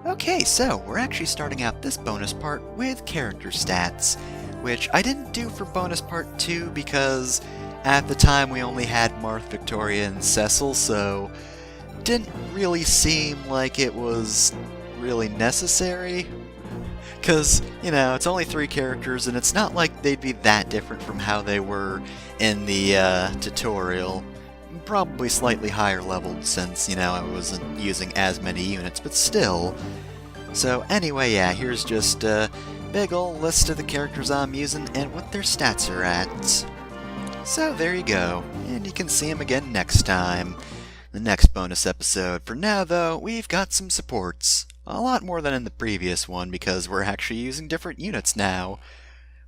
Okay, so we're actually starting out this bonus part with character stats, which I didn't do for bonus part 2 because at the time we only had Marth, Victoria, and Cecil, so didn't really seem like it was really necessary. Because, it's only 3 characters, and it's not like they'd be that different from how they were in the tutorial. Probably slightly higher leveled since, I wasn't using as many units, but still. So anyway, yeah, here's just a big ol' list of the characters I'm using and what their stats are at. So there you go, and you can see them again next time. The next bonus episode. For now, though, we've got some supports. A lot more than in the previous one, because we're actually using different units now.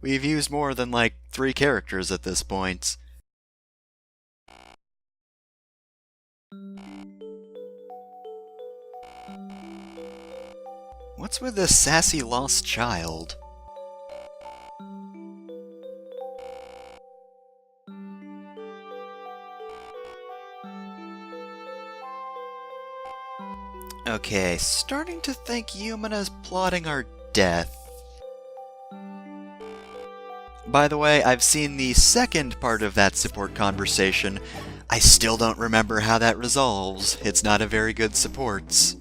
We've used more than, 3 characters at this point. What's with this sassy lost child? Okay, starting to think Yumina's plotting our death. By the way, I've seen the second part of that support conversation. I still don't remember how that resolves. It's not a very good supports.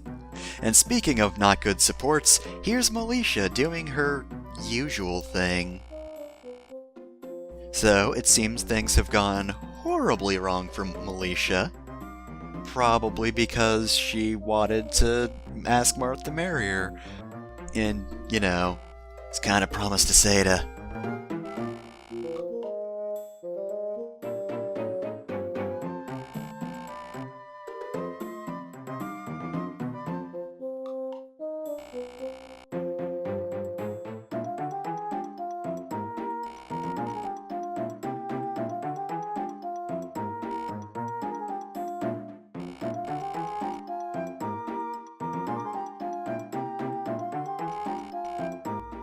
And speaking of not good supports, here's Melisha doing her usual thing. So, it seems things have gone horribly wrong for Melisha. Probably because she wanted to ask Marth to marry her. And, it's kind of promised to say to.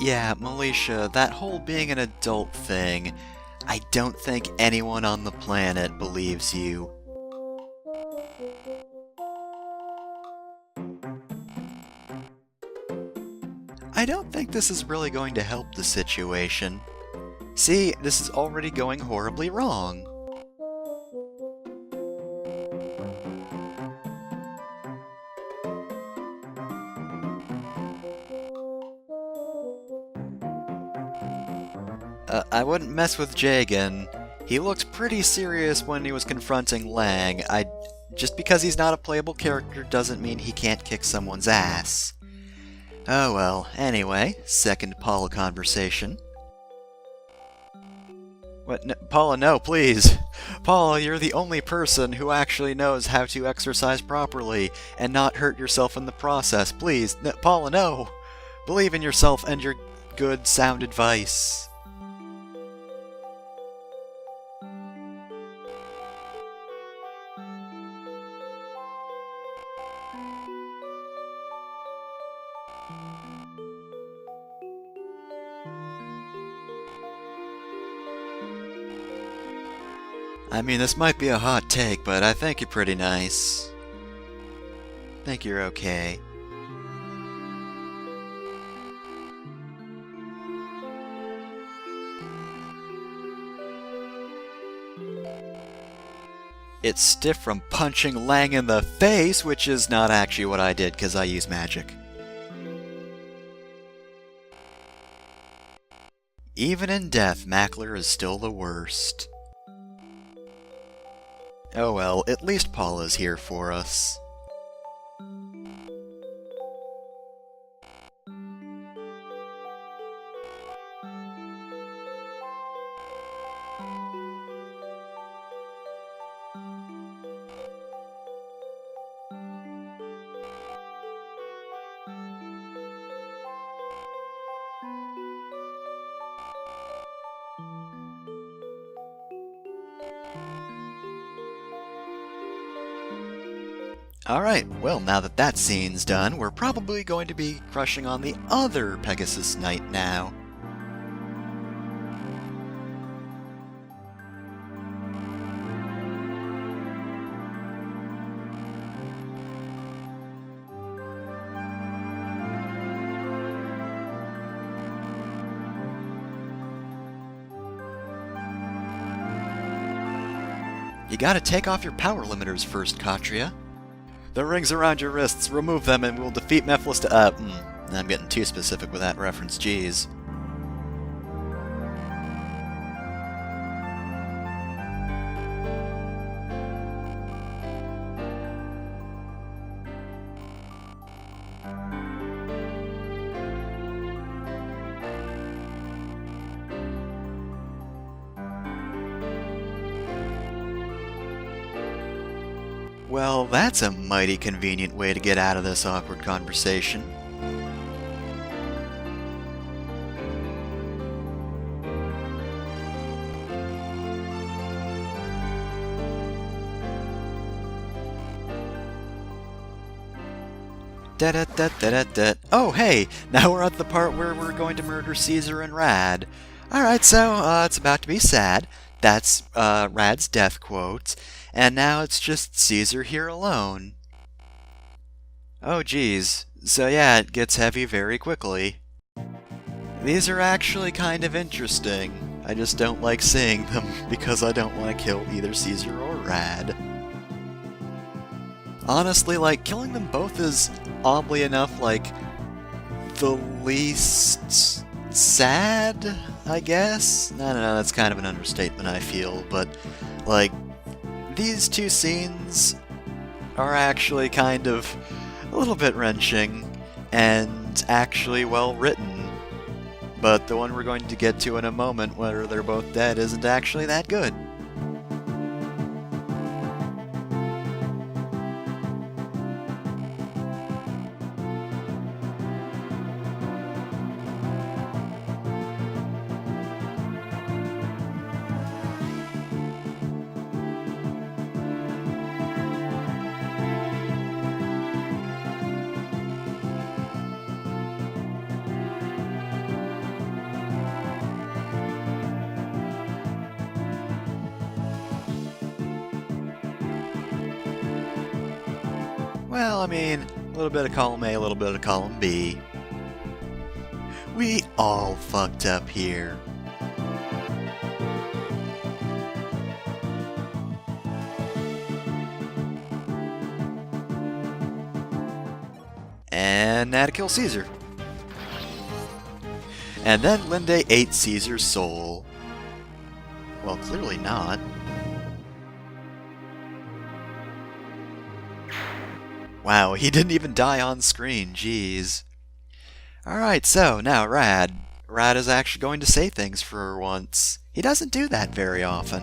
Yeah, Melisha, that whole being an adult thing, I don't think anyone on the planet believes you. I don't think this is really going to help the situation. See, this is already going horribly wrong. I wouldn't mess with Jagan. He looked pretty serious when he was confronting Lang. Just because he's not a playable character doesn't mean he can't kick someone's ass. Oh well, anyway, second Palla conversation. What? No, Palla, no, please! Palla, you're the only person who actually knows how to exercise properly and not hurt yourself in the process. Please, no, Palla, no! Believe in yourself and your good, sound advice. I mean, this might be a hot take, but I think you're pretty nice. I think you're okay. It's stiff from punching Lang in the face, which is not actually what I did because I use magic. Even in death, Maclir is still the worst. Oh well, at least Palla's here for us. Alright, well now that that scene's done, we're probably going to be crushing on the other Pegasus Knight now. You gotta take off your power limiters first, Katria. The rings around your wrists, remove them and we'll defeat Mephisto. I'm getting too specific with that reference, jeez. Well, that's a mighty convenient way to get out of this awkward conversation. Da-da-da-da-da-da. Oh, hey! Now we're at the part where we're going to murder Caesar and Rad. Alright, so, it's about to be sad. That's, Rad's death quote. And now it's just Caesar here alone. Oh, geez. So yeah, it gets heavy very quickly. These are actually kind of interesting. I just don't like seeing them because I don't want to kill either Caesar or Rad. Honestly, like, killing them both is, oddly enough, like, the least sad, I guess? I don't know, that's kind of an understatement, I feel, but, like, these two scenes are actually kind of a little bit wrenching and actually well written, but the one we're going to get to in a moment, where they're both dead, isn't actually that good. Well, I mean, a little bit of column A, a little bit of column B. We all fucked up here. And now to kill Caesar. And then Linde ate Caesar's soul. Well, clearly not. Wow, he didn't even die on screen, jeez. Alright, so now Rad. Rad is actually going to say things for once. He doesn't do that very often.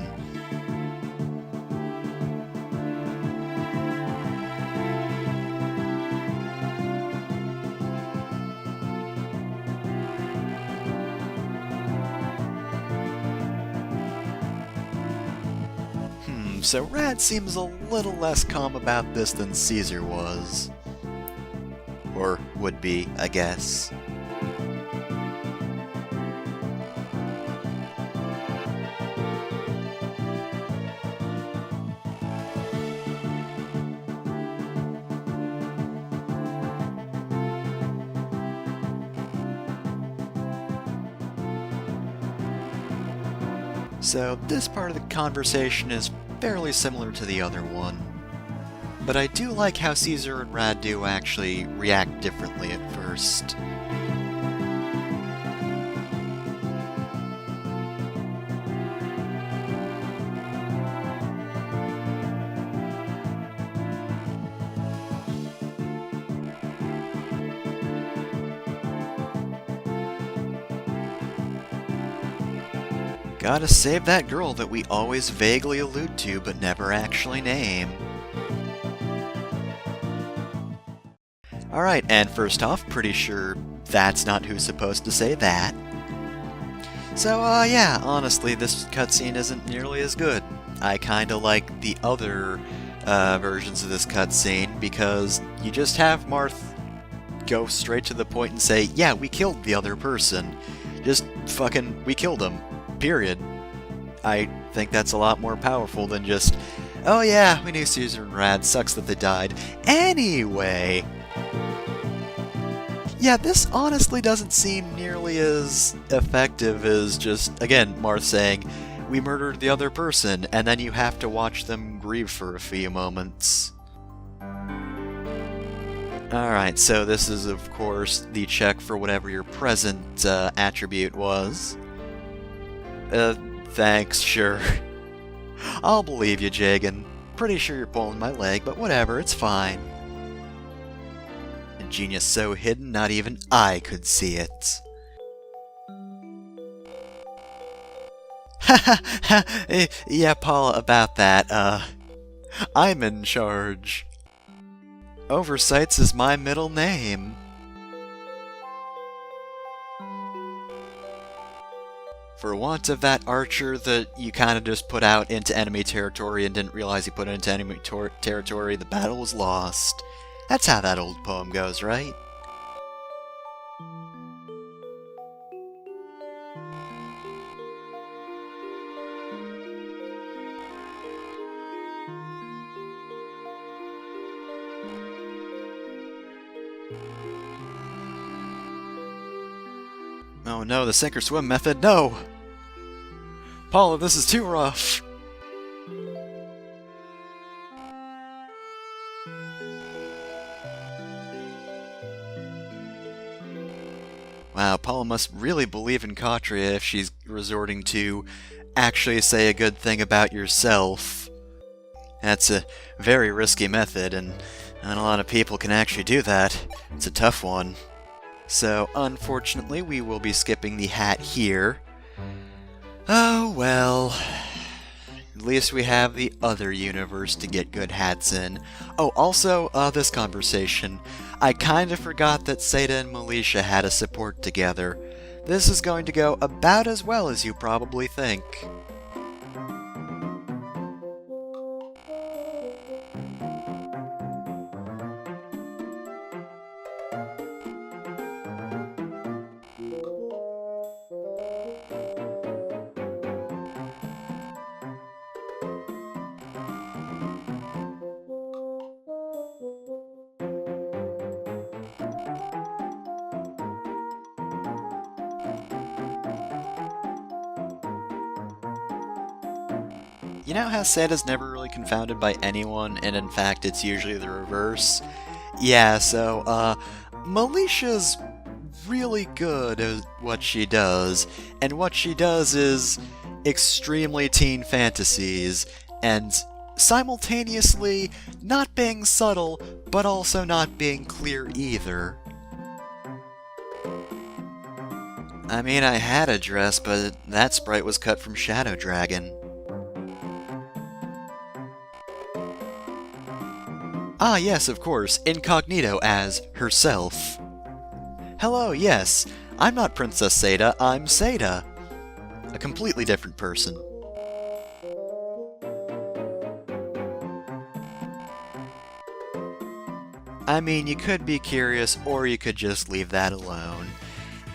So Rad seems a little less calm about this than Caesar was. Or would be, I guess. So this part of the conversation is fairly similar to the other one. But I do like how Caesar and Rad do actually react differently at first. Gotta save that girl that we always vaguely allude to but never actually name. Alright, and first off, pretty sure that's not who's supposed to say that. So, yeah, honestly, this cutscene isn't nearly as good. I kinda like the other versions of this cutscene because you just have Marth go straight to the point and say, yeah, we killed the other person. Just fucking, we killed him. Period. I think that's a lot more powerful than just, oh yeah, we knew Caesar and Rad, sucks that they died. Anyway! Yeah, this honestly doesn't seem nearly as effective as just, again, Marth saying, we murdered the other person, and then you have to watch them grieve for a few moments. Alright, so this is of course the check for whatever your present attribute was. Thanks, sure. I'll believe you, Jagan. Pretty sure you're pulling my leg, but whatever, it's fine. A genius so hidden, not even I could see it. Yeah, Palla, about that, I'm in charge. Oversights is my middle name. For want of that archer that you kind of just put out into enemy territory and didn't realize you put it into enemy territory, the battle was lost. That's how that old poem goes, right? Oh no, the sink or swim method, no! Palla, this is too rough! Wow, Palla must really believe in Katria if she's resorting to actually say a good thing about yourself. That's a very risky method, and not a lot of people can actually do that. It's a tough one. So, unfortunately, we will be skipping the hat here. Oh, well. At least we have the other universe to get good hats in. Oh, also, this conversation. I kind of forgot that Seda and Militia had a support together. This is going to go about as well as you probably think. You know how Seda's never really confounded by anyone, and in fact it's usually the reverse? Yeah, so, Militia's really good at what she does, and what she does is extremely teen fantasies, and simultaneously not being subtle, but also not being clear either. I mean, I had a dress, but that sprite was cut from Shadow Dragon. Ah, yes, of course, incognito as herself. Hello, yes, I'm not Princess Seda, I'm Seda. A completely different person. I mean, you could be curious, or you could just leave that alone.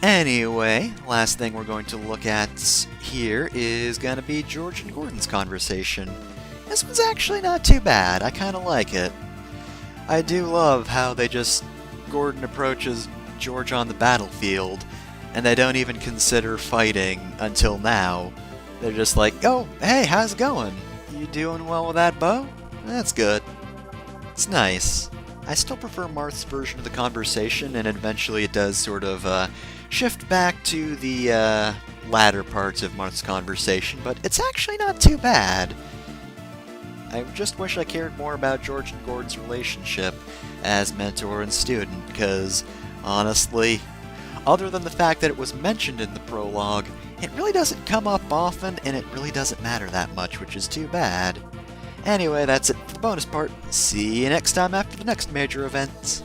Anyway, last thing we're going to look at here is going to be George and Gordon's conversation. This one's actually not too bad, I kind of like it. I do love how Gordon approaches George on the battlefield, and they don't even consider fighting until now. They're just like, oh, hey, how's it going? You doing well with that bow? That's good. It's nice. I still prefer Marth's version of the conversation, and eventually it does sort of shift back to the latter parts of Marth's conversation, but it's actually not too bad. I just wish I cared more about George and Gordon's relationship as mentor and student, because, honestly, other than the fact that it was mentioned in the prologue, it really doesn't come up often, and it really doesn't matter that much, which is too bad. Anyway, that's it for the bonus part. See you next time after the next major event.